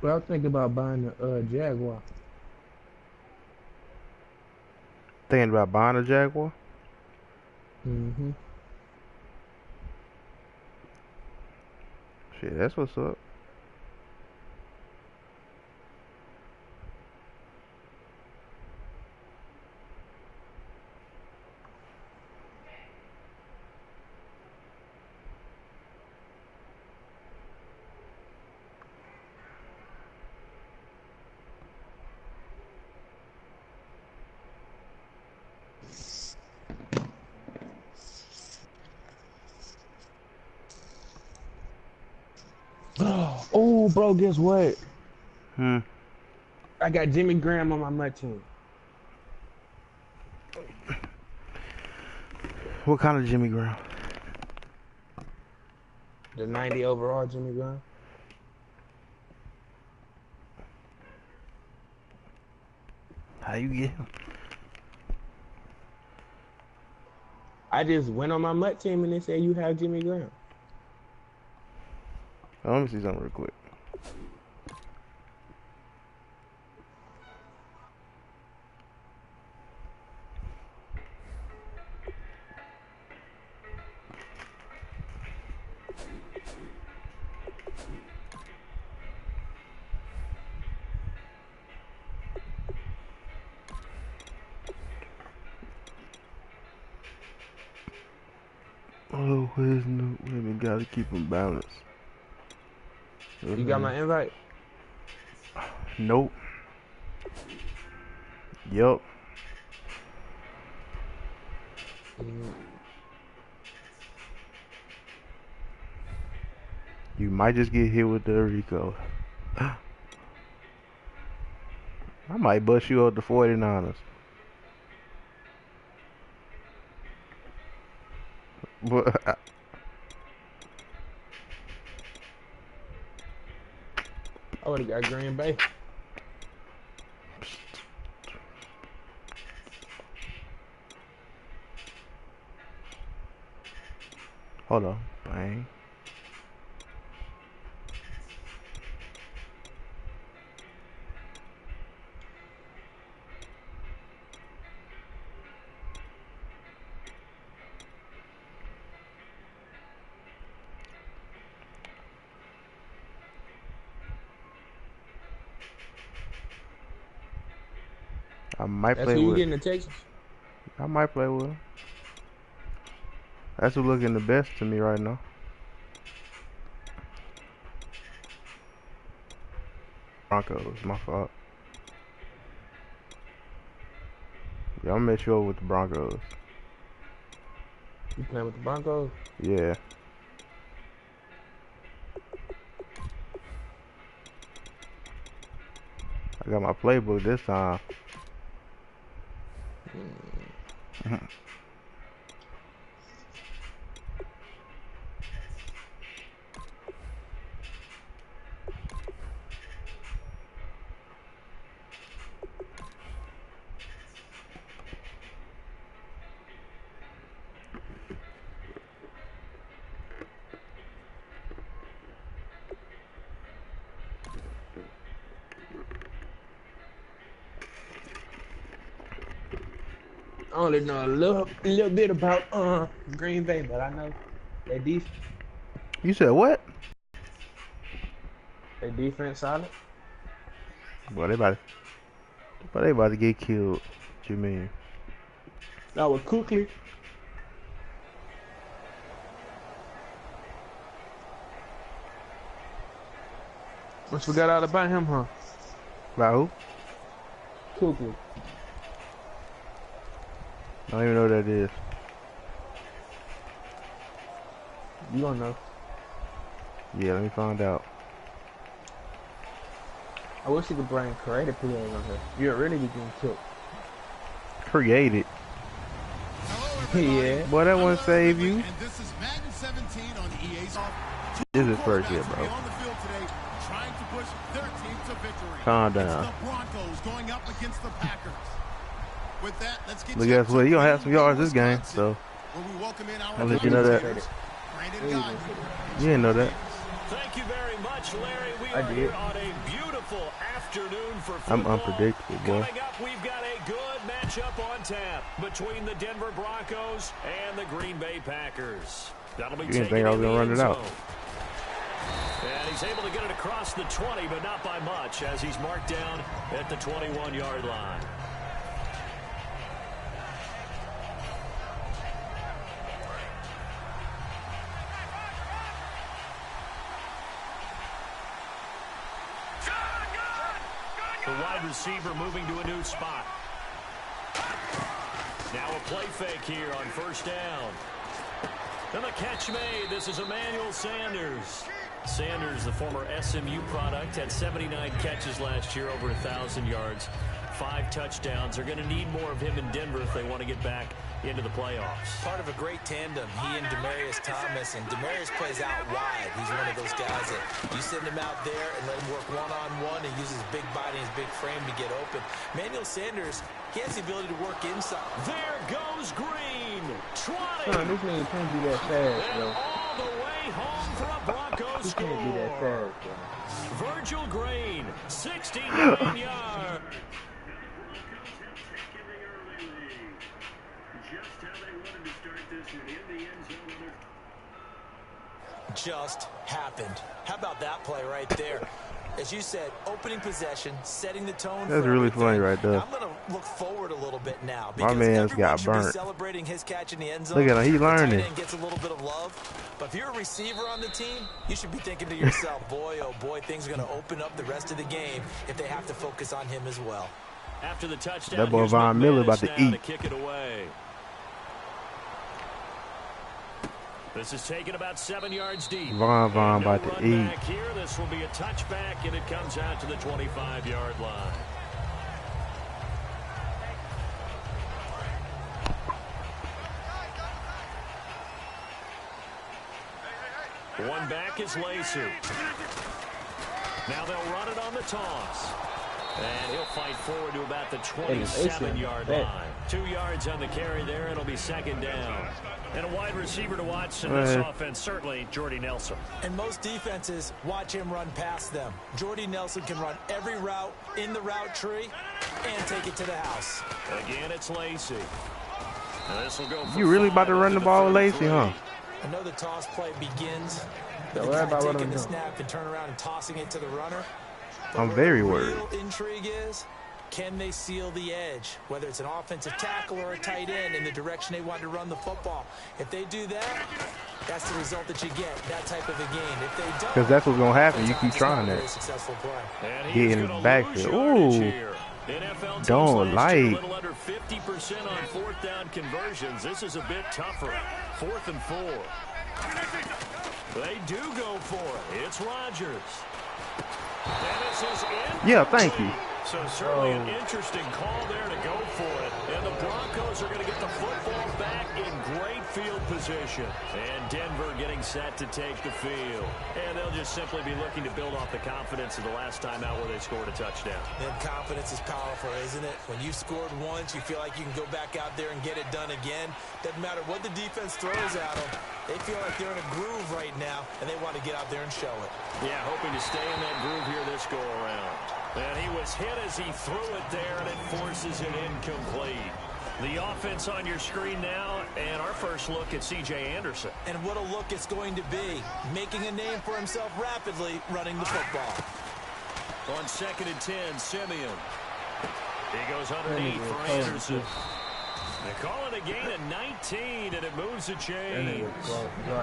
But I'm thinking about buying a Jaguar. Thinking about buying a Jaguar? Mm-hmm. Shit, that's what's up. Oh, bro, guess what? Hmm. I got Jimmy Graham on my MUT team. What kind of Jimmy Graham? The 90 overall Jimmy Graham. How you get him? I just went on my MUT team and they said you have Jimmy Graham. Oh, let me see something real quick. Oh, where's no women? Gotta keep them balanced. You got my invite? Nope. Yup. You might just get hit with the Rico. I might bust you up the 49ers. But I would've got Green Bay. hold on. Bang. I might That's play who you with. getting to Texas? I might play with him. That's who's looking the best to me right now. Broncos, my fault. Yeah, I'm gonna met you over with the Broncos. You playing with the Broncos? Yeah. I got my playbook this time. I only know a little bit about Green Bay, but I know their defense. You said what? Their defense solid. Well, they about to get killed. What you mean? That was Cookley. What you got out about him, huh? About who? Cookley. I don't even know what that is. You don't know. Yeah, let me find out. I wish you could bring creative players on here. You're really be getting killed. Created. Yeah. Boy, that won't save you. And this is Madden 17 on EA's. This is first year, bro. On the field today, trying to push their team to victory. Calm down. It's the Broncos going up against the Packers. With that, let's get But guess what? You gonna have some yards this game, so where we welcome in our I'll let you know that. Brandon Guy. You didn't know that. Thank you very very much, Larry. We I are did. here on a beautiful afternoon for football. I'm unpredictable, boy. Coming up, we've got a good matchup on tap between the Denver Broncos and the Green Bay Packers. That'll be You didn't taken think I was in the gonna run end it out. zone. And he's able to get it across the 20, but not by much, as he's marked down at the 21-yard line. The wide receiver moving to a new spot. Now a play fake here on first down. And the catch made. This is Emmanuel Sanders. Sanders, the former SMU product, had 79 catches last year, over 1,000 yards, 5 touchdowns. They're going to need more of him in Denver if they want to get back into the playoffs. Part of a great tandem, he and Demaryius Thomas, and Demaryius plays out wide. He's one of those guys that you send him out there and let him work one-on-one and use his big body and his big frame to get open. Emmanuel Sanders, he has the ability to work inside. There goes Green, trotting. Son, this nigga can't be that fast, And bro. all the way home for a Broncos He can't be that score. fast, bro. Virgil Green, 69 yards. Just happened. How about that play right there? As you said, opening possession, setting the tone. That's really funny right there. Now, I'm going to look forward a little bit now. My man's got everyone should be burnt. celebrating his catch in the end zone. Look at him, he The tight learning. end gets a little bit of love. But if you're a receiver on the team, you should be thinking to yourself, boy, oh boy, things are going to open up the rest of the game if they have to focus on him as well. After the touchdown, That boy here's Von Miller about McManus to now eat. kick it away. This is taken about 7 yards deep. Von And no about to run eat. back here. This will be a touchback, and it comes out to the 25-yard line. One back is Lacey. Now they'll run it on the toss. And he'll fight forward to about the 27-yard line. 2 yards on the carry there. It'll be second down. And a wide receiver to watch in this offense, certainly Jordy Nelson. And most defenses watch him run past them. Jordy Nelson can run every route in the route tree and take it to the house. Again, it's Lacey. Now this will go for You really about to 5 run the into ball with third and Lacey, huh? 3. I know the toss play begins So with worry the about guy what taking I'm the doing. snap and turn around and tossing it to the runner. But I'm where very the worried. real intrigue is, can they seal the edge? Whether it's an offensive tackle or a tight end in the direction they want to run the football. If they do that, that's the result that you get, that type of a game. If they don't, Because that's what's going to happen. You keep it's not trying a very that. successful play. And Get he's in the gonna backfield. lose yardage Ooh. here. NFL teams Don't last year, like. a little under 50% on fourth down conversions. This is a bit tougher. 4th and 4. They do go for it. It's Rodgers. And this is in. Yeah, thank you. So certainly an interesting call there to go for it. And the Broncos are going to get the football back in great field position. And Denver getting set to take the field. And they'll just simply be looking to build off the confidence of the last time out where they scored a touchdown. Then confidence is powerful, isn't it? When you scored once, you feel like you can go back out there and get it done again. Doesn't matter what the defense throws at them. They feel like they're in a groove right now, and they want to get out there and show it. Yeah, hoping to stay in that groove here this go-around. And he was hit as he threw it there, and it forces it incomplete. The offense on your screen now, and our first look at C.J. Anderson. And what a look it's going to be, making a name for himself rapidly running the football. On 2nd and 10, Simeon. He goes underneath for Anderson. They call it a gain of 19, and it moves the chains.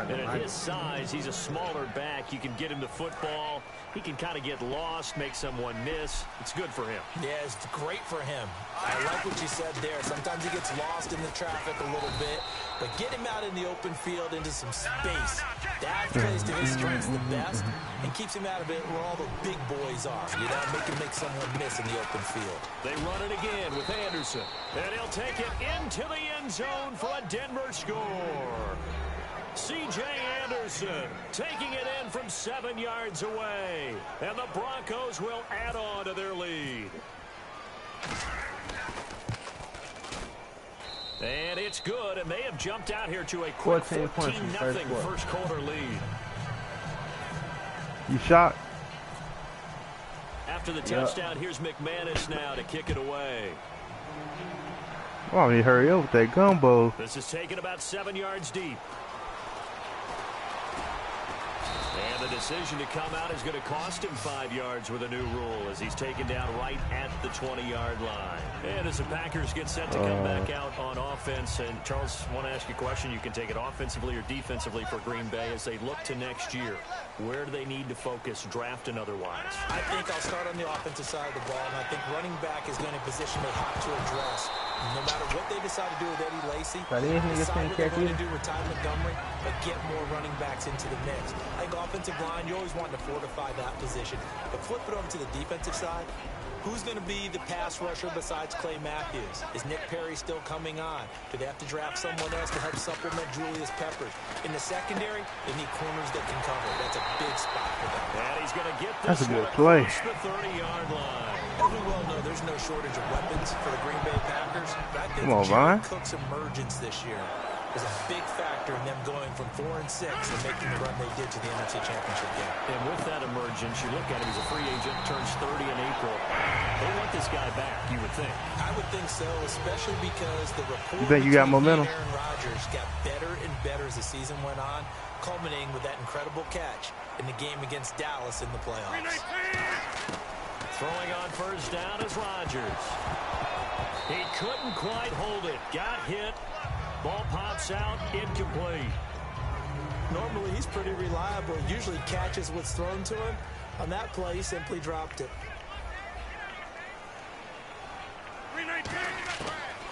And at his size, he's a smaller back. You can get him the football. He can kind of get lost, make someone miss. It's good for him. Yeah, it's great for him. I like what you said there. Sometimes he gets lost in the traffic a little bit, but get him out in the open field into some space. That plays to his strengths the best and keeps him out of it where all the big boys are. You know, make someone miss in the open field. They run it again with Anderson. And he'll take it into the end zone for a Denver score. C.J. Anderson taking it in from 7 yards away. And the Broncos will add on to their lead. And it's good, and they have jumped out here to a quick 14 points in the first 14-0 quarter. first quarter lead. You shot? After the touchdown, here's McManus now to kick it away. Oh, you hurry up with that gumbo. This is taken about 7 yards deep. And the decision to come out is going to cost him 5 yards with a new rule as he's taken down right at the 20-yard line. And as the Packers get set to come back out on offense, and Charles, I want to ask you a question. You can take it offensively or defensively for Green Bay as they look to next year. Where do they need to focus, draft and otherwise? I think I'll start on the offensive side of the ball, and I think running back is going to be a position they have to address. No matter what they decide to do with Eddie Lacy, decide what they're going to do with Ty Montgomery, but get more running backs into the mix. I think offensive line, you always want to fortify that position. But flip it over to the defensive side. Who's going to be the pass rusher besides Clay Matthews? Is Nick Perry still coming on? Do they have to draft someone else to help supplement Julius Peppers? In the secondary, they need corners that can cover. That's a big spot for them. And he's going to get this. That's a good play. The 30-yard line. As we well know, there's no shortage of weapons for the Green Bay Packers. But I think Come on, Jared Cook's emergence this year was a big factor in them going from 4-6 and making the run they did to the NFC Championship game. And with that emergence, you look at him, he's a free agent, turns 30 in April. They want this guy back, you would think. I would think so, especially because the rapport You think you got momentum? Aaron Rodgers got better and better as the season went on, culminating with that incredible catch in the game against Dallas in the playoffs. Throwing on first down is Rodgers. He couldn't quite hold it. Got hit. Ball pops out, incomplete. Normally, he's pretty reliable. Usually catches what's thrown to him. On that play, he simply dropped it.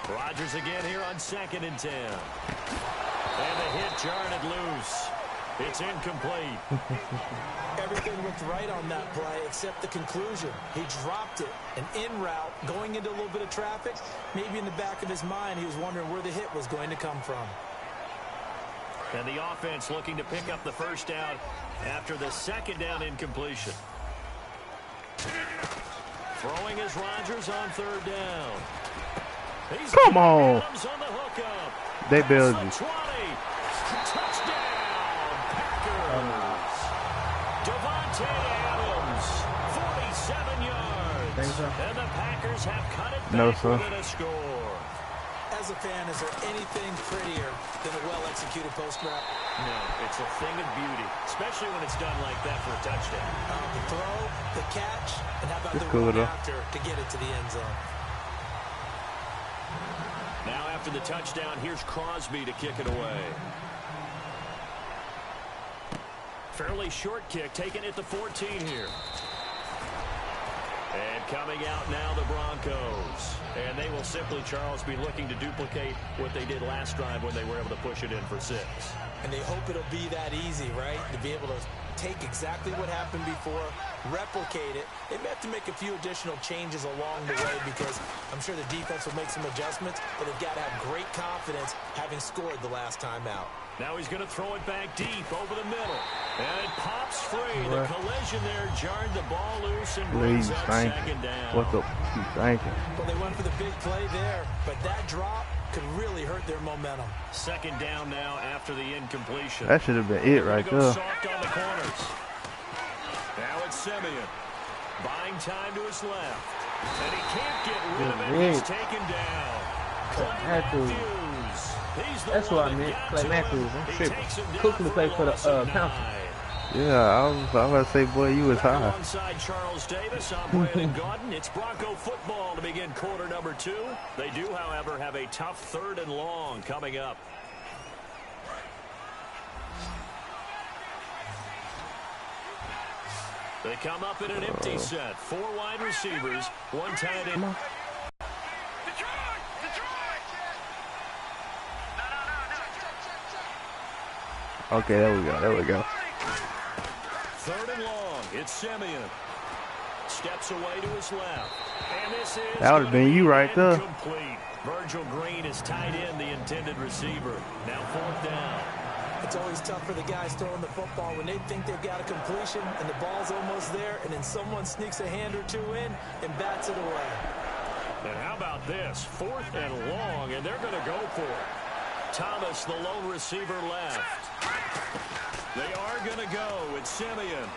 Rodgers again here on 2nd and 10. And the hit jarred it loose. It's incomplete. Everything looked right on that play except the conclusion. He dropped it. An in route, going into a little bit of traffic. Maybe in the back of his mind, he was wondering where the hit was going to come from. And the offense looking to pick up the first down after the 2nd down incompletion. Throwing is Rodgers on 3rd down. He's Come on. Adams on the hookup. They bailed you. 20. Touchdown. Packers. Devontae Adams, 47 yards. And the Packers have cut it back within a score. As a fan, is there anything prettier than a well-executed post route? No, it's a thing of beauty, especially when it's done like that for a touchdown. The throw, the catch, and how about It's the cool, run though. after to get it to the end zone? Now after the touchdown, here's Crosby to kick it away. Fairly short kick, taken at the 14 here. And coming out now, the Broncos. And they will simply, Charles, be looking to duplicate what they did last drive when they were able to push it in for 6. And they hope it'll be that easy, right? To be able to take exactly what happened before, replicate it. They may have to make a few additional changes along the way because I'm sure the defense will make some adjustments, but they've got to have great confidence having scored the last time out. Now he's going to throw it back deep over the middle. And it pops free. The collision there jarred the ball loose and brings up 2nd down. What's up? You thinking? Well, they went for the big play there, but that drop could really hurt their momentum. 2nd down now after the incompletion. That should have been it right there. Soft on the corners. Now it's Simeon. Buying time to his left. And he can't get rid of it. He's taken down. Matthews. That's what I meant. Clay Matthews. I'm tripping. Cooking to play for the Council. Yeah, I was about to say, boy, you was high. Alongside Charles Davis, I'm Brandon Gaudin. It's Bronco football to begin quarter number 2. They do, however, have a tough 3rd and long coming up. They come up in an empty set. 4 wide receivers, 1 tight end. Okay, there we go. There we go. 3rd and long. It's Simeon. Steps away to his left. And this is That would have been you right there. incomplete. Virgil Green is tied in the intended receiver. Now 4th down. It's always tough for the guys throwing the football when they think they've got a completion and the ball's almost there, and then someone sneaks a hand or 2 in and bats it away. And how about this? 4th and long, and they're going to go for it. Thomas, the lone receiver, left. They are going to go. It's Simeon.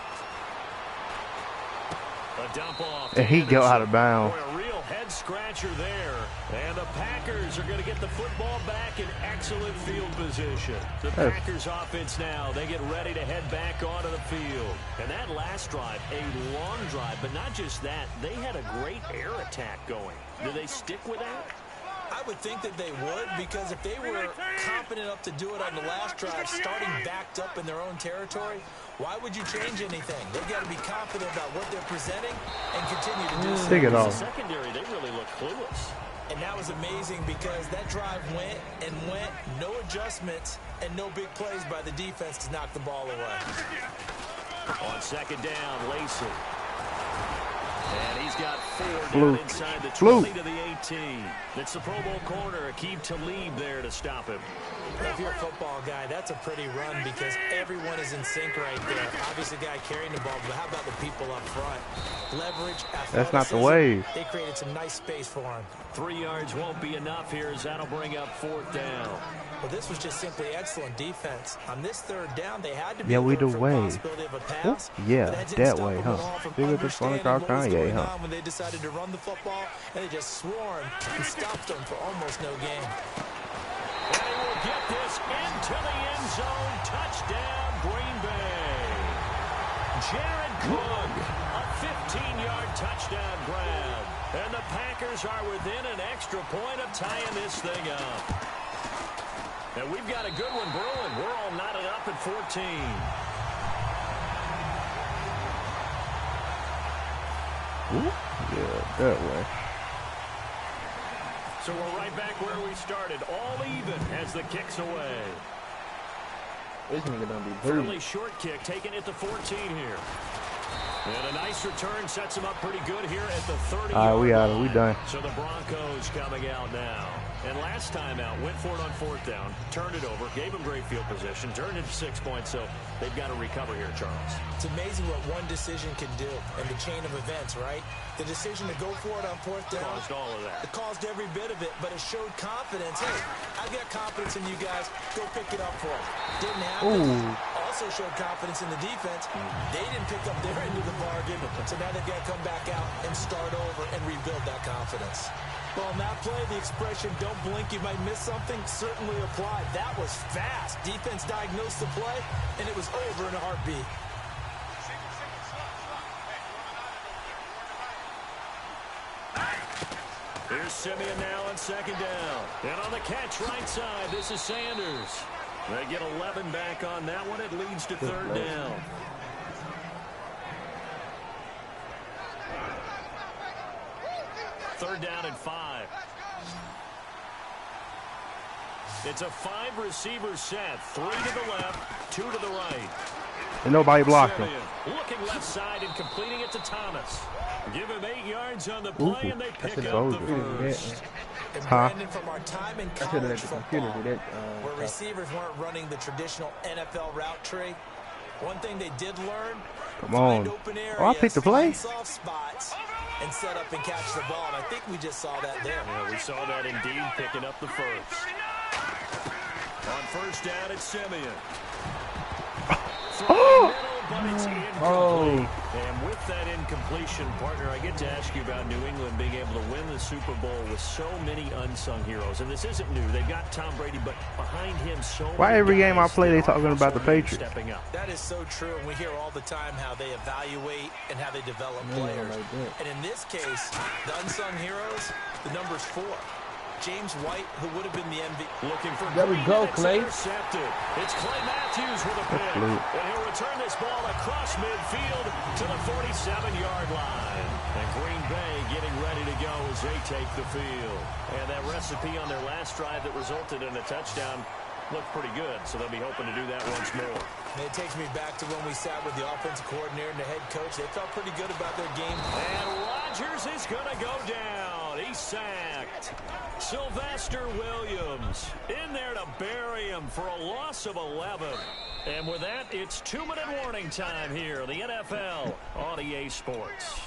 A dump off. And he go out of bounds. Boy, a real head scratcher there. And the Packers are going to get the football back in excellent field position. The Packers offense now, they get ready to head back onto the field. And that last drive, a long drive, but not just that, they had a great air attack going. Do they stick with that? I would think that they would, because if they were confident enough to do it on the last drive, starting backed up in their own territory, why would you change anything? They've got to be confident about what they're presenting and continue to do so. Take it off. The secondary, they really look clueless. And that was amazing because that drive went and went, no adjustments, and no big plays by the defense to knock the ball away. On second down, Lacey. And he's got 4 down inside the 20 to the 18. It's the Pro Bowl corner, Aqib Talib there to stop him. If you're a football guy, that's a pretty run because everyone is in sync right there. Obviously, the guy carrying the ball, but how about the people up front? Leverage, athleticism. That's not the wave. They created some nice space for him. 3 yards won't be enough here as that'll bring up 4th down. Well, this was just simply excellent defense. On this 3rd down, they had to be yeah, we the for way. possibility of a pass. Yeah, that way, huh? Bigger the fun car Kanye, huh? When they decided to run the football, and they just swarmed and stopped them for almost no gain. And he will get this into the end zone. Touchdown, Green Bay. Jared Cook, a 15-yard touchdown grab. And the Packers are within an extra point of tying this thing up. And we've got a good one brewing. We're all knotted up at 14. Ooh, yeah, that way. So we're right back where we started. All even as the kick's away. This nigga don't be Fairly short kick, taking it to 14 here. And a nice return sets him up pretty good here at the 30-yard line. We out. We done. So the Broncos coming out now. And last time out, went for it on 4th down, turned it over, gave him great field position, turned it to 6 points, so they've got to recover here, Charles. It's amazing what one decision can do in the chain of events, right? The decision to go for it on 4th down. Caused all of that. It caused every bit of it, but it showed confidence. Hey, I've got confidence in you guys. Go pick it up for it. Didn't happen. Ooh. Also showed confidence in the defense. They didn't pick up their end of the bargain, so now they've got to come back out and start over and rebuild that confidence. Well, on that play, the expression, don't blink, you might miss something, certainly applied. That was fast. Defense diagnosed the play, and it was over in a heartbeat. Here's Simeon now on 2nd down. And on the catch right side, this is Sanders. They get 11 back on that one. It leads to 3rd down. Third down and 5. It's a 5-receiver set. 3 to the left, 2 to the right. And nobody blocked him. Looking left side and completing it to Thomas. Give him 8 yards on the play, and they pick up the first. And Brandon, from our time in college football, where receivers receivers weren't running the traditional NFL route tree, one thing they did learn, come on. Oh, I picked the play. Soft spots and set up and catch the ball. And I think we just saw that there. Yeah, we saw that indeed, picking up the first. On 1st down, it's Simeon. But it's incomplete. And with that incompletion, partner, I get to ask you about New England being able to win the Super Bowl with so many unsung heroes. And this isn't new. They've got Tom Brady, but behind him so many. Why every game I play, they talking about the Patriots? Stepping up. That is so true. And we hear all the time how they evaluate and how they develop players. And in this case, the unsung heroes, the number's 4. James White, who would have been the MVP. Looking for there we go, Clay. Intercepted. It's Clay Matthews with a pick. And he'll return this ball across midfield to the 47-yard line. And Green Bay getting ready to go as they take the field. And that recipe on their last drive that resulted in a touchdown looked pretty good, so they'll be hoping to do that once more. And it takes me back to when we sat with the offensive coordinator and the head coach. They felt pretty good about their game. And Rodgers is going to go down. He's sacked. Sylvester Williams in there to bury him for a loss of 11. And with that, it's 2-minute warning time here, the NFL on EA Sports.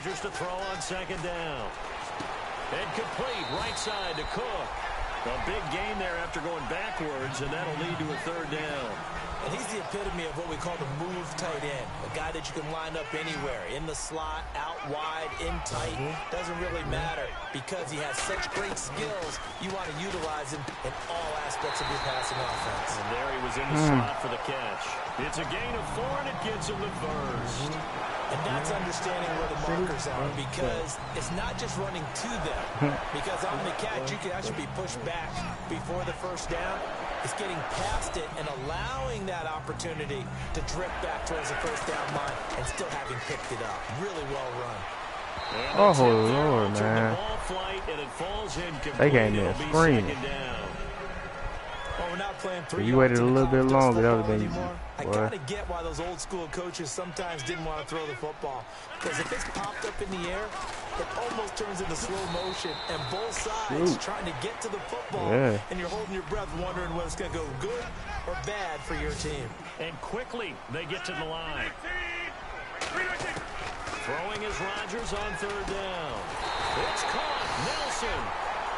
Rodgers to throw on second down. And complete right side to Cook. A big gain there after going backwards, and that'll lead to a third down. And he's the epitome of what we call the move tight end. A guy that you can line up anywhere. In the slot, out wide, in tight. Doesn't really matter because he has such great skills. You want to utilize him in all aspects of your passing offense. And there he was in the slot for the catch. It's a gain of 4, and it gets him the first. And that's understanding where the markers are because it's not just running to them. Because on the catch, you can actually be pushed back before the first down. It's getting past it and allowing that opportunity to drift back towards the first down line and still having picked it up. Really well run. Oh, Lord, man. They came in screaming. Well, we're not playing 3 You waited a little bit longer. That would have been I gotta get why those old school coaches sometimes didn't want to throw the football. Because if it's popped up in the air, it almost turns into slow motion. And both sides trying to get to the football. And you're holding your breath wondering whether it's going to go good or bad for your team. And quickly they get to the line. Throwing is Rodgers on third down. It's caught. Nelson.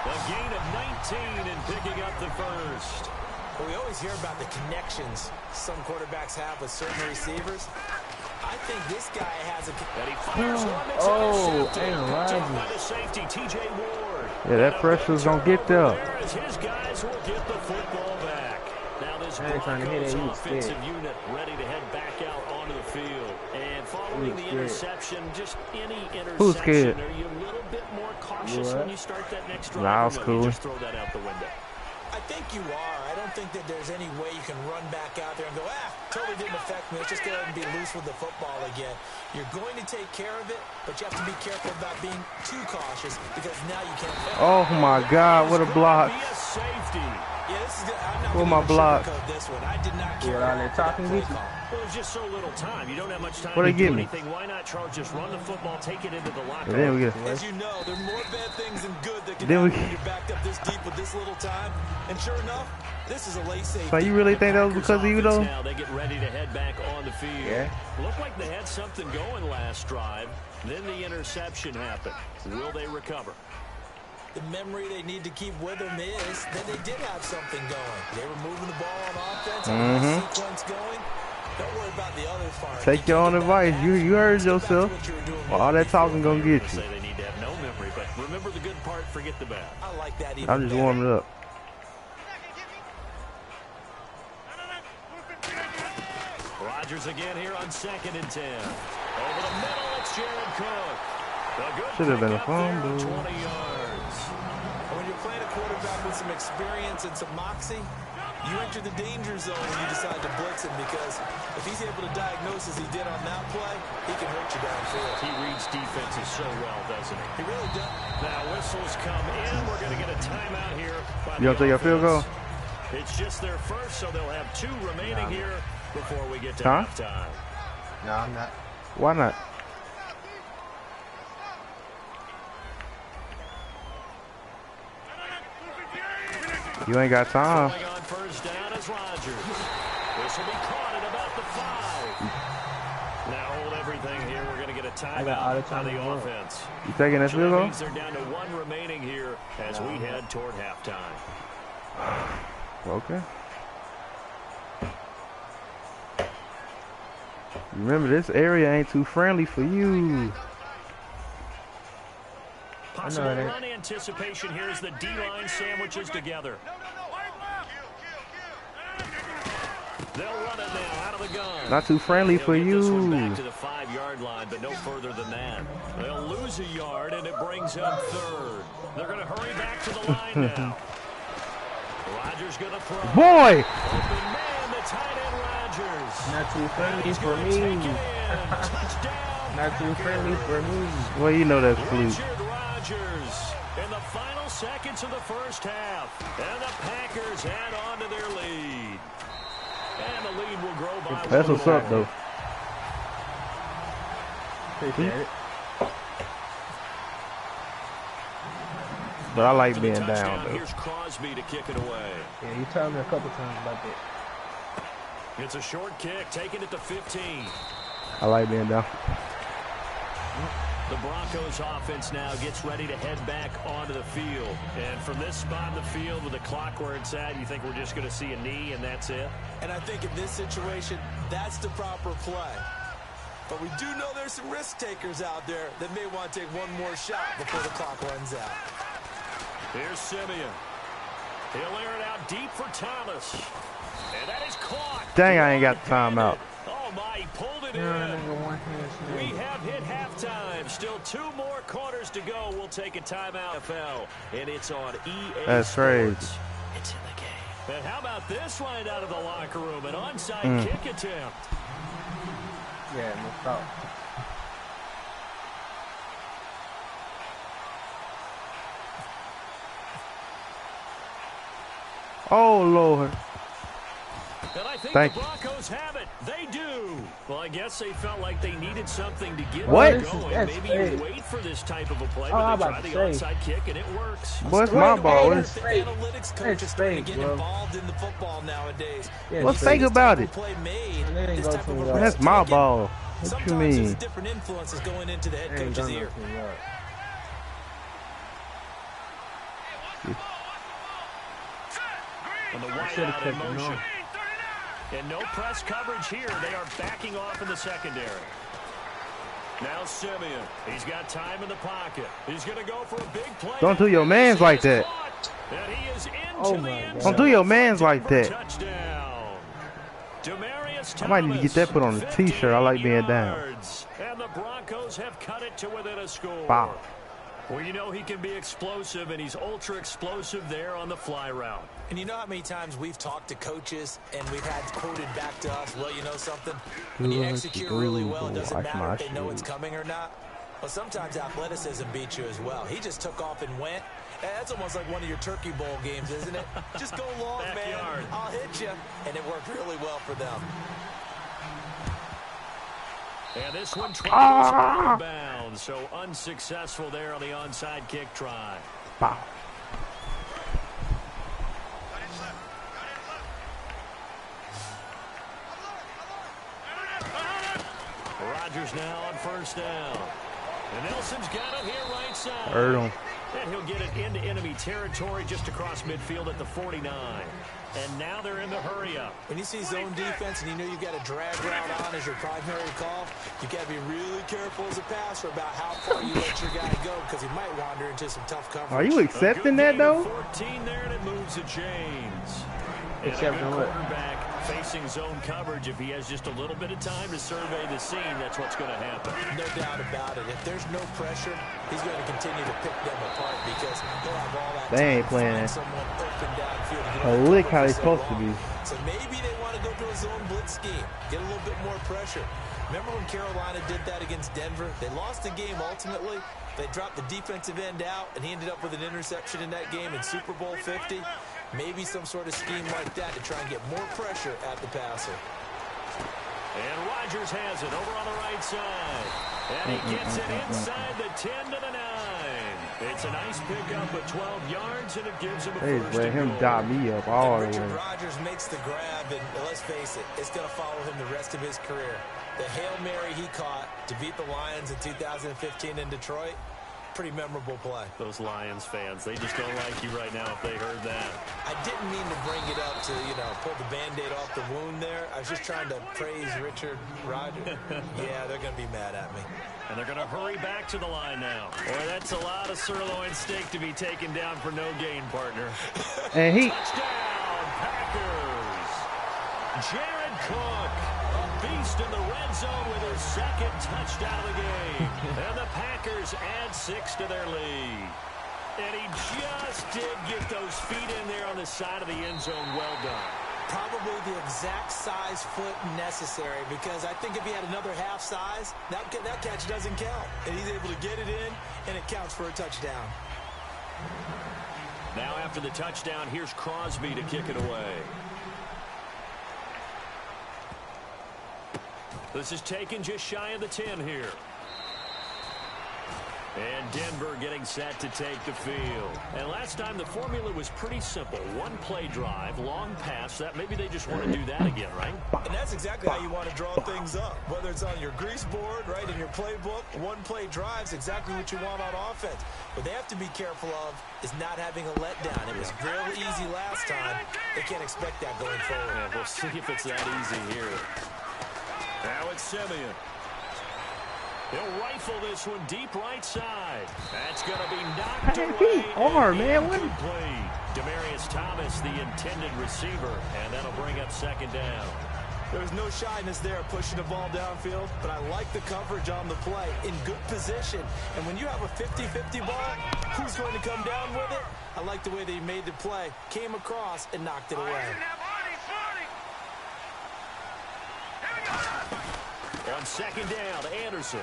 A gain of 19 and picking up the first. Well, we always hear about the connections some quarterbacks have with certain receivers. I think this guy has a... Safety, TJ Ward. Yeah, that pressure's gonna get there. His guys will get the football back. Now this Broncos offensive unit ready to head back out onto the field. And following the interception, just any interception, Who's scared? are you a little bit more cautious when you start that next drive? Nah, it's cool. Just throw that out the window. I think you are. I don't think that there's any way you can run back out there and go, totally didn't affect me. Let's just go ahead and be loose with the football again. You're going to take care of it, but you have to be careful about being too cautious because now you can't. Oh my God, what a block. Yeah, this is good. I'm not What my block? This one. I did not care. Well, they're talking with you. Well, there's just so little time. You don't have much time What to they give do me? anything. Why not, Charles, just run the football, take it into the locker Then we room? get As you know, there are more bad things than good that can Then happen when you're backed up this deep with this little time. And sure enough, this is a late safety. So you really think that was because of you, though? Now they get ready to head back on the field. Yeah. Looked like they had something going last drive. Then the interception happened. Will they recover? The memory they need to keep with them is that they did have something going. They were moving the ball on offense, having a sequence going. Don't worry about the other part. Take your own advice. You heard yourself. All that talking gonna get you. Say they need to have no memory, but remember the good part, forget the bad. I like that even I'm just warming up. Rodgers again here on 2nd and 10. Over the middle, it's Jared Cook. Should have been a fumble. 20 yards. When you're playing a quarterback with some experience and some moxie, you enter the danger zone when you decide to blitz him because if he's able to diagnose as he did on that play, he can hurt you downfield. He reads defenses so well, doesn't he? He really does. Now whistles come in. We're going to get a timeout here. You gonna take a field goal? It's just their first, so they'll have 2 remaining here before we get to halftime. No, I'm not. Why not? You ain't got time. Going on first down is Rodgers. This will be caught at about the 5. Now hold everything here. We're going to get a timeout on the offense. You taking that field goal? They're down to 1 remaining here as we head toward halftime. Okay. Remember, this area ain't too friendly for you. Possible run anticipation here as the D-line sandwiches together. They'll run it now out of the gun. Not too friendly for you. This one back to the 5-yard line, but no further than that. They'll lose a yard, and it brings up 3rd. They're going to hurry back to the line now. Rodgers going to throw. Boy! Open man, the tight end Rodgers. Not too friendly for me. Not too friendly for me. Well, you know that's fluke. Rodgers in the final seconds of the first half. And the Packers add on to their lead. And the lead will grow by 1. That's what's up, though. Appreciate it. But I like being down, though. Here's Crosby to kick it away. Yeah, you told me a couple times about that. It's a short kick, taking it to 15. I like being down. The Broncos offense now gets ready to head back onto the field. And from this spot in the field with the clock where it's at, you think we're just going to see a knee and that's it? And I think in this situation, that's the proper play. But we do know there's some risk takers out there that may want to take one more shot before the clock runs out. Here's Simeon. He'll air it out deep for Thomas. And that is caught. Dang, I ain't got the timeout. Oh, my, he pulled it in. We have hit halftime. Still 2 more quarters to go. We'll take a timeout, NFL. And it's on EA That's crazy. It's in the game. And how about this line out of the locker room? An onside kick attempt. Yeah, no problem. Oh, Lord. And I think Thank the Broncos have it. They do. Well, I guess they felt like they needed something to get What? going. Maybe you wait for this type of a play, but they try the onside kick, and it works. What's my ball? Analytics coaches starting to get involved in the football nowadays. What's fake about it? That's That's my ball. What you mean? Sometimes different influences going into the head coach's ear. And the wide out in motion. And no press coverage here. They are backing off in the secondary. Now Simeon. He's got time in the pocket. He's going to go for a big play. Don't do your mans like that. And he is into the end Don't do your mans like that. Touchdown. I might need to get that put on a t-shirt. I like being down. And the Broncos have cut it to within a score. Wow. Well, you know he can be explosive, and he's ultra explosive there on the fly route. And you know how many times we've talked to coaches and we've had quoted back to us, well, you know something? When you execute really well, it doesn't matter if they know it's coming or not. Well, sometimes athleticism beats you as well. He just took off and went. That's almost like one of your Turkey Bowl games, isn't it? Just go long, man. I'll hit you. And it worked really well for them. And this one travels out of bounds, so unsuccessful there on the onside kick try. Wow. Rodgers now on first down. And Nelson's got it here right side. Heard him. And he'll get it into enemy territory just across midfield at the 49. And now they're in the hurry up. When you see zone defense and you know you've got a drag route on as your primary call, you've got to be really careful as a passer about how far you let your guy go because he might wander into some tough coverage. Are you accepting that, though? 14 there, and it moves to James. And Except a good quarterback facing zone coverage. If he has just a little bit of time to survey the scene, that's what's going to happen. No doubt about it. If there's no pressure, he's going to continue to pick them apart because he'll have all that They ain't playing it. A lick how they supposed to be. So maybe they want to go to a zone blitz scheme, get a little bit more pressure. Remember when Carolina did that against Denver? They lost the game ultimately. They dropped the defensive end out, and he ended up with an interception in that game in Super Bowl 50. Maybe some sort of scheme like that to try and get more pressure at the passer. And Rodgers has it over on the right side. And he gets it inside the 10 to the 9. It's a nice pickup of 12 yards, and it gives him a first Let him dot me up all the way. Richard Rodgers makes the grab, and let's face it, it's going to follow him the rest of his career. The Hail Mary he caught to beat the Lions in 2015 in Detroit, pretty memorable play. Those Lions fans, they just don't like you right now if they heard that. I didn't mean to bring it up to, pull the Band-Aid off the wound there. I was just trying to praise Richard Rodgers. Yeah, they're going to be mad at me. And they're going to hurry back to the line now. Boy, that's a lot of sirloin steak to be taken down for no gain, partner. And Touchdown, Packers. Jared Cook, a beast in the red zone with his second touchdown of the game. And the Packers add 6 to their lead. And he just did get those feet in there on the side of the end zone. Well done. Probably the exact size foot necessary because I think if he had another half size, that catch doesn't count. And he's able to get it in, and it counts for a touchdown. Now after the touchdown, here's Crosby to kick it away. This is taken just shy of the 10 here. And Denver getting set to take the field. And last time the formula was pretty simple. One play drive, long pass. That maybe they just want to do that again, right? And that's exactly how you want to draw things up. Whether it's on your grease board, right, in your playbook, one play drive's exactly what you want on offense. What they have to be careful of is not having a letdown. It was real easy last time. They can't expect that going forward. Yeah, we'll see if it's that easy here. Now it's Simeon. He'll rifle this one deep right side. That's going to be knocked away. Man, what? Demaryius Thomas, the intended receiver, and that'll bring up second down. There's no shyness there pushing the ball downfield, but I like the coverage on the play in good position. And when you have a 50-50 ball, who's going to come down with it? I like the way they made the play, came across, and knocked it away. On second down, Anderson.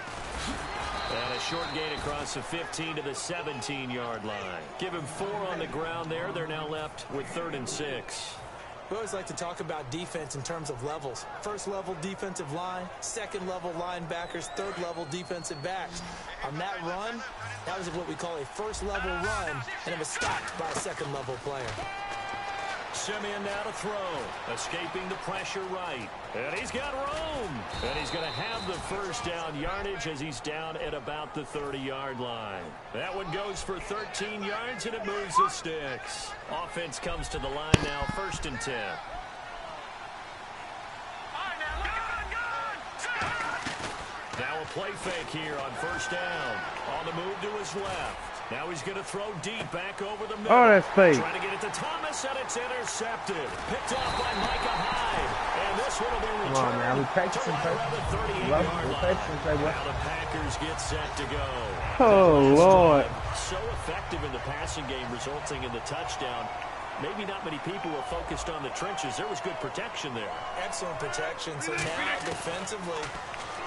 And a short gain across the 15 to the 17-yard line. Give him 4 on the ground there. They're now left with 3rd and 6. We always like to talk about defense in terms of levels. First level defensive line, second level linebackers, third level defensive backs. On that run, that was what we call a first level run, and it was stopped by a second level player. Simeon now to throw. Escaping the pressure right. And he's got room. And he's going to have the first down yardage as he's down at about the 30-yard line. That one goes for 13 yards, and it moves the sticks. Offense comes to the line now, 1st and 10. Now a play fake here on 1st down. On the move to his left. Now he's going to throw deep back over the middle. Oh, that's fake. Trying to get it to Thomas, and it's intercepted. Picked off by Micah Hyde. And this one will be returned. Come on, now. We practice and Now the Packers get set to go. Oh, Lord. So effective in the passing game, resulting in the touchdown. Maybe not many people were focused on the trenches. There was good protection there. Excellent protection. So now defensively,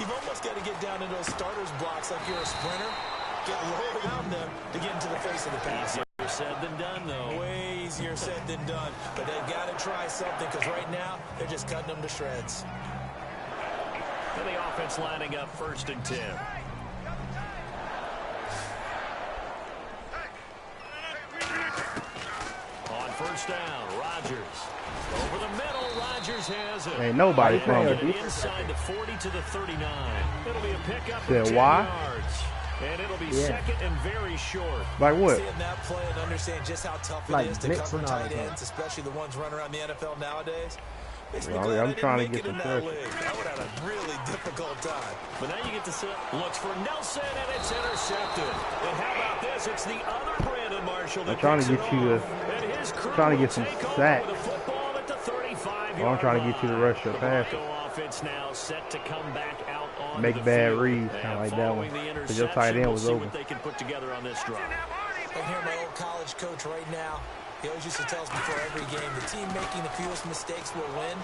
you've almost got to get down into those starters blocks like you're a sprinter. Get low around them to get into the face of the pass. Easier said than done, though. Way easier said than done. But they've got to try something because right now they're just cutting them to shreds. And the offense lining up 1st and 10. On 1st down, Rodgers. Over the middle, Rodgers has it. Ain't nobody from it. Inside the 40 to the 39. It'll be a pickup of 10 why? yards. And it'll be second and very short. Like what? Seeing that play and understand just how tough it is to cover tight ends, especially the ones running around the NFL nowadays. I'm trying to get some pressure. I would have a really difficult time. But now you get to sit. Looks for Nelson, and it's intercepted. And how about this? It's the other Brandon Marshall. I'm trying to get you trying to get some sacks. I'm trying to get you to rush your passes. Offense now set to come back out on make bad reads, kind of like that one. Because your tight end was over. What they can put together on this drive. I can hear my old college coach right now. He always used to tell us before every game, the team making the fewest mistakes will win.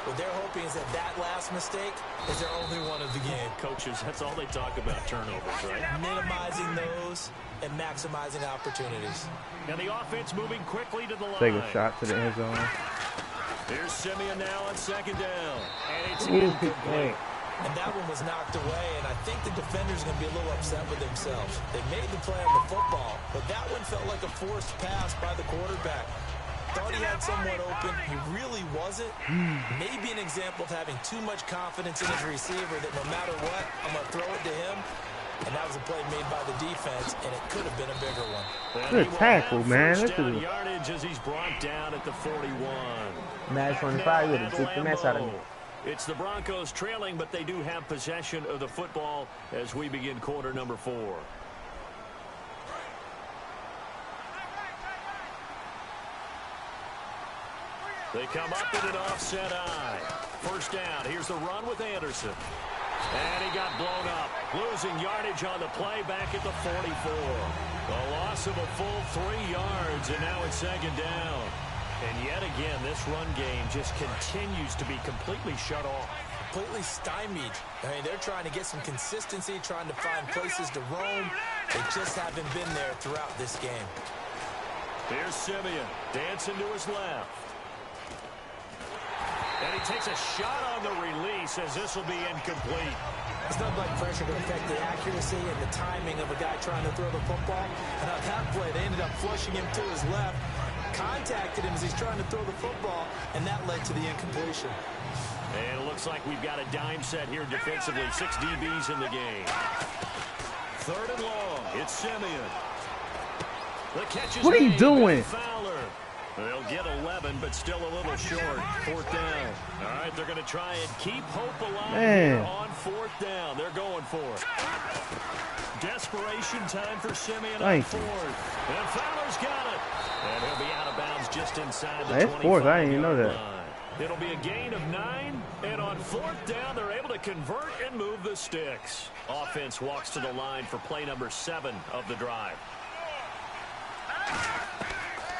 What they're hoping is that that last mistake is their only one of the game. Coaches, that's all they talk about, turnovers, right? Minimizing those and maximizing opportunities. Now the offense moving quickly to the line. Take a shot to the end zone. Here's Simeon now on 2nd down. And it's incomplete. And that one was knocked away, and I think the defenders are going to be a little upset with themselves. They made the play on the football, but that one felt like a forced pass by the quarterback. Thought he had someone open. He really wasn't. Maybe an example of having too much confidence in his receiver that no matter what, I'm going to throw it to him. And that was a play made by the defense, and it could have been a bigger one. Good tackle, man. First down yardage as he's brought down at the 41. Match 25 would have took the mess out of me. It's the Broncos trailing, but they do have possession of the football as we begin quarter number 4. They come up with an offset eye. First down. Here's the run with Anderson. And he got blown up. Losing yardage on the play back at the 44. The loss of a full 3 yards, and now it's 2nd down. And yet again, this run game just continues to be completely shut off. Completely stymied. I mean, they're trying to get some consistency, trying to find places to roam. They just haven't been there throughout this game. Here's Simeon dancing to his left. And he takes a shot on the release as this will be incomplete. It's not like pressure to affect the accuracy and the timing of a guy trying to throw the football. And on that play, they ended up flushing him to his left, contacted him as he's trying to throw the football, and that led to the incompletion. And it looks like we've got a dime set here defensively. 6 DBs in the game. 3rd and long. It's Simeon. The catch is what are you doing? Fowler. They'll get 11, but still a little short. 4th down. All right, they're going to try and keep hope alive here on 4th down. They're going for it. Desperation time for Simeon on 4th. And Fowler's got it. And he'll be out of bounds just inside the 25. 4th. I didn't even know that. It'll be a gain of 9, and on 4th down, they're able to convert and move the sticks. Offense walks to the line for play number 7 of the drive.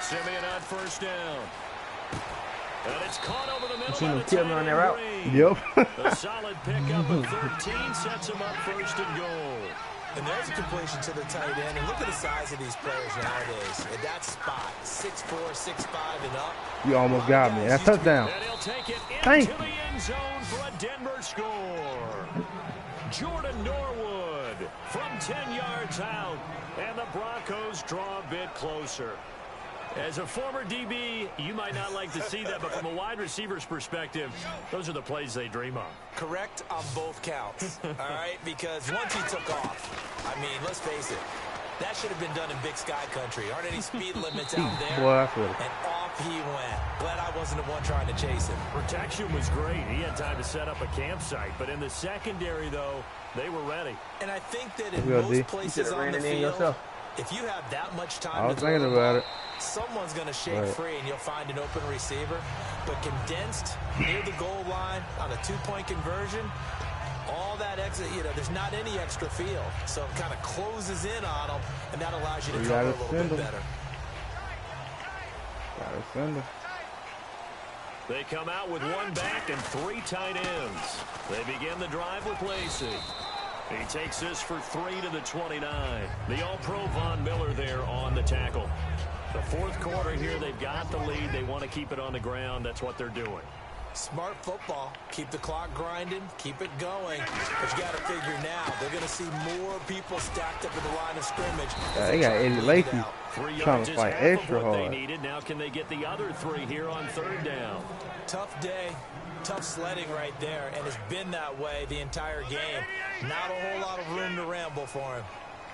Simeon on 1st down. And it's caught over the middle. You seen him kill me on that route? Yep. A solid pickup of 13 sets him up 1st and goal. And there's a completion to the tight end. And look at the size of these players nowadays. At that spot, 6'4", 6'5", and up. You almost got me. That's touchdown. And he'll take it Thank into the end zone for a Denver score. Jordan Norwood from 10 yards out. And the Broncos draw a bit closer. As a former DB, you might not like to see that, but from a wide receiver's perspective, those are the plays they dream of. Correct on both counts, all right? Because once he took off, I mean, let's face it, that should have been done in Big Sky country. Aren't any speed limits out there? Boy, that's what and off he went. Glad I wasn't the one trying to chase him. Protection was great. He had time to set up a campsite, but in the secondary, though, they were ready. And I think that in most places on the field, if you have that much time to throw the ball, someone's going to shake free and you'll find an open receiver. But condensed near the goal line on a 2-point conversion, all that exit, there's not any extra field. So it kind of closes in on them, and that allows you to cover a little bit better. Gotta send them. They come out with 1 back and 3 tight ends. They begin the drive with Lacey. He takes this for 3 to the 29. The All-Pro Von Miller there on the tackle. The 4th quarter here, they've got the lead. They want to keep it on the ground. That's what they're doing. Smart football. Keep the clock grinding. Keep it going. But you got to figure now, they're going to see more people stacked up in the line of scrimmage. They got Eddie Lacy trying to fight extra hard. They needed. Now can they get the other 3 here on 3rd down? Tough day. Tough sledding right there, and it's been that way the entire game. Not a whole lot of room to ramble for him.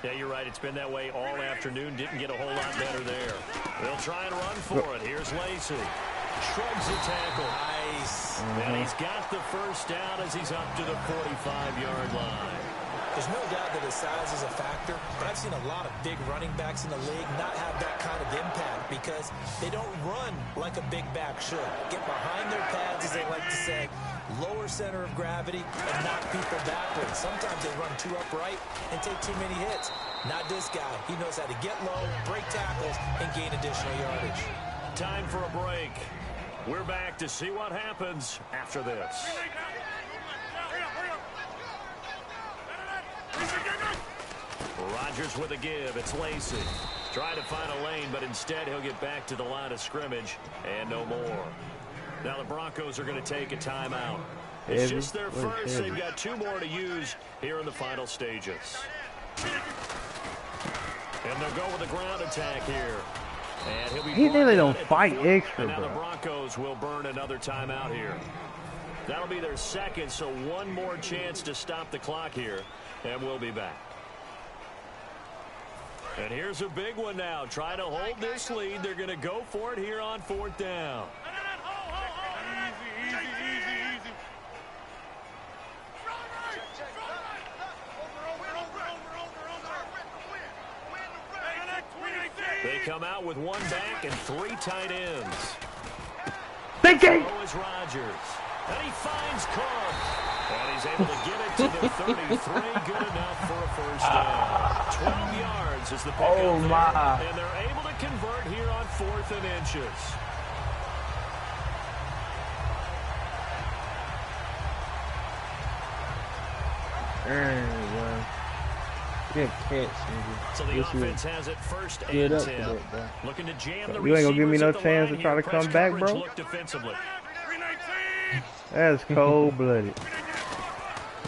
Yeah, you're right. It's been that way all afternoon. Didn't get a whole lot better there. They'll try and run for it. Here's Lacey. Shrugs the tackle. Nice. And he's got the 1st down as he's up to the 45-yard line. There's no doubt that his size is a factor, but I've seen a lot of big running backs in the league not have that kind of impact because they don't run like a big back should. Get behind their pads, as they like to say, lower center of gravity, and knock people backwards. Sometimes they run too upright and take too many hits. Not this guy. He knows how to get low, break tackles, and gain additional yardage. Time for a break. We're back to see what happens after this. Rodgers with a give. It's Lacey. Trying to find a lane, but instead he'll get back to the line of scrimmage and no more. Now the Broncos are going to take a timeout. It's just their first. They've got 2 more to use here in the final stages. And they'll go with a ground attack here. And he'll be he really don't fight extra, and now bro. the Broncos will burn another timeout here. That'll be their 2nd, so 1 more chance to stop the clock here, and we'll be back. And here's a big one now. Try to hold this lead. They're going to go for it here on 4th down. They come out with 1 back and 3 tight ends. Thank you. So is Rodgers. And he finds Cook. And he's able to get it to the 33. Good enough for a 1st down. 12 yards is the pickup there. And they're able to convert here on 4th and inches. Good catch, nigga. So the offense has it 1st and 10. Looking to jam the you ain't gonna give me no receivers chance to try to come back, bro? Look defensively. That's cold-blooded.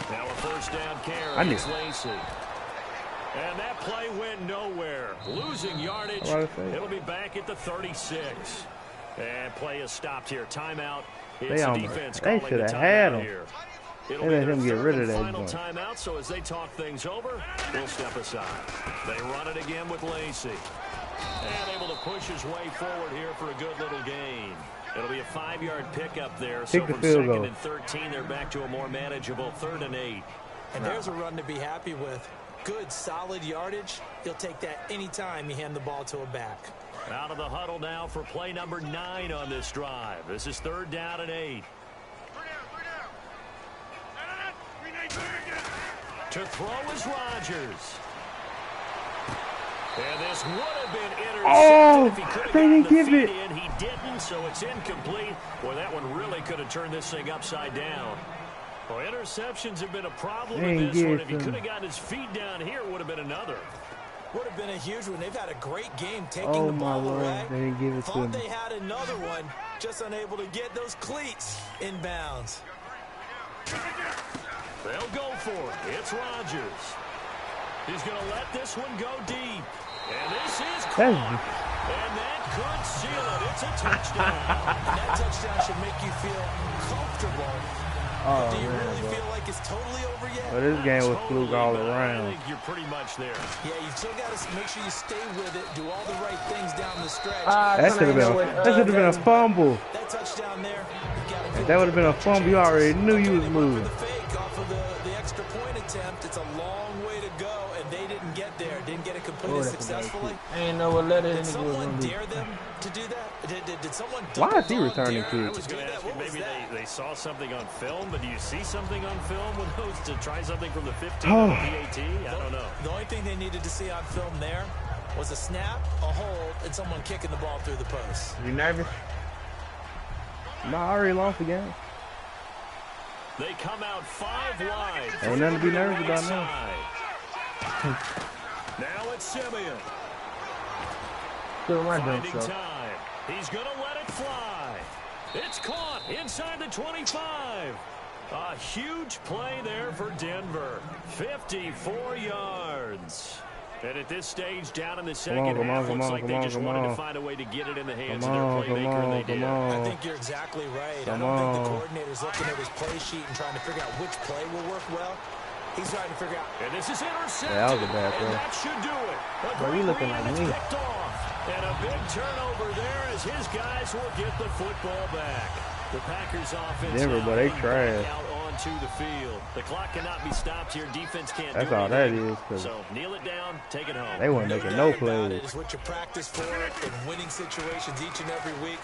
Now a first down carry. I knew. It's Lacey. And that play went nowhere. Losing yardage. It'll be back at the 36. And play is stopped here. Timeout. It's the defense they calling should the have had timeout him. here. They It'll let be him their get rid of third that and final joint. timeout, so as they talk things over, we'll step aside. They run it again with Lacey. And able to push his way forward here for a good little gain. It'll be a 5-yard pickup there. So from second and 13, they're back to a more manageable 3rd and 8. And there's a run to be happy with. Good, solid yardage. He'll take that anytime you hand the ball to a back. Out of the huddle now for play number 9 on this drive. This is 3rd down and 8. To throw is Rodgers. And this would have been intercepted if he could have gotten the feet in. He didn't, so it's incomplete. Boy, that one really could have turned this thing upside down. Well, interceptions have been a problem in this one. If he could have gotten his feet down here, it would have been another. Would have been a huge one. They've had a great game taking the ball away. They didn't give it Thought they had another one, just unable to get those cleats inbounds. They'll go for it. It's Rodgers. He's going to let this one go deep. And this is caught. And that could seal it. It's a touchdown. And that touchdown should make you feel comfortable. Do you really feel like it's totally over yet? Well, this game was fluke all around. I think you're pretty much there. Yeah, you've still got to make sure you stay with it, do all the right things down the stretch. That should have been a fumble. That touchdown there. If that would have been a fumble, you already knew you was moving. The fake off of the extra point attempt. It's a long way to go, and they didn't get there. Didn't get it completed successfully. Ain't no what let it in. Did someone dare them to do that? Did someone? Why is he returning I was going to ask you, maybe they saw something on film, but do you see something on film with those to try something from the 15 or the PAT? I don't know. The only thing they needed to see on film there was a snap, a hold, and someone kicking the ball through the post. You nervous? No, I already lost the game. They come out 5 wide. Ain't nothing to be nervous about now. Now it's Simeon. Finding time. He's going to let it fly. It's caught inside the 25. A huge play there for Denver. 54 yards. And at this stage, down in the second half, looks like they just wanted to find a way to get it in the hands of their playmaker, and they did. I think you're exactly right. I don't think the coordinator's looking at his play sheet and trying to figure out which play will work well. He's trying to figure out. And this is intercepted. Yeah, that was a bad play. And that should do it. Bro, you looking like me. Picked off. And a big turnover there as his guys will get the football back. The Packers offense Denver, but they trash. Out onto the field. The clock cannot be stopped here. Defense can't That's do all that anything. is. So kneel it down, take it home. They weren't making no plays. It's what you practice for in winning situations each and every week.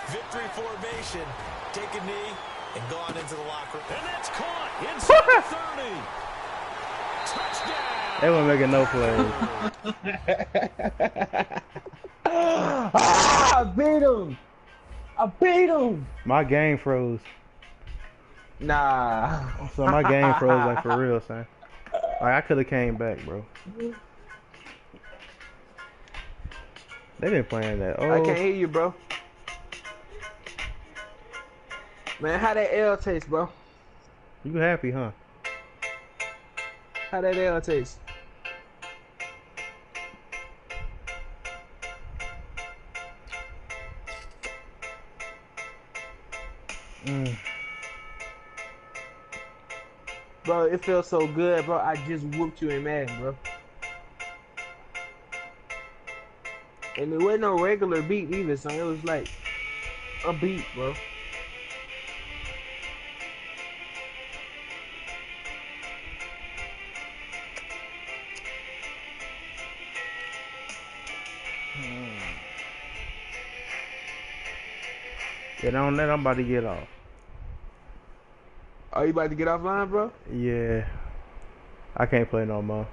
Victory formation. Take a knee and go on into the locker room. And that's caught inside the 30. Touchdown. They weren't making no plays. I beat him. I beat him. My game froze. Nah. So my game froze like for real, son. Like I could have came back, bro. They been playing that. Oh, I can't hear you, bro. Man, how that L taste, bro? You happy, huh? How that L taste? Bro, it feels so good, bro. I just whooped you in Madden, bro. And it wasn't no regular beat either, son. It was like a beat, bro. And on that, I'm about to get off. Are you about to get offline, bro? Yeah. I can't play no more.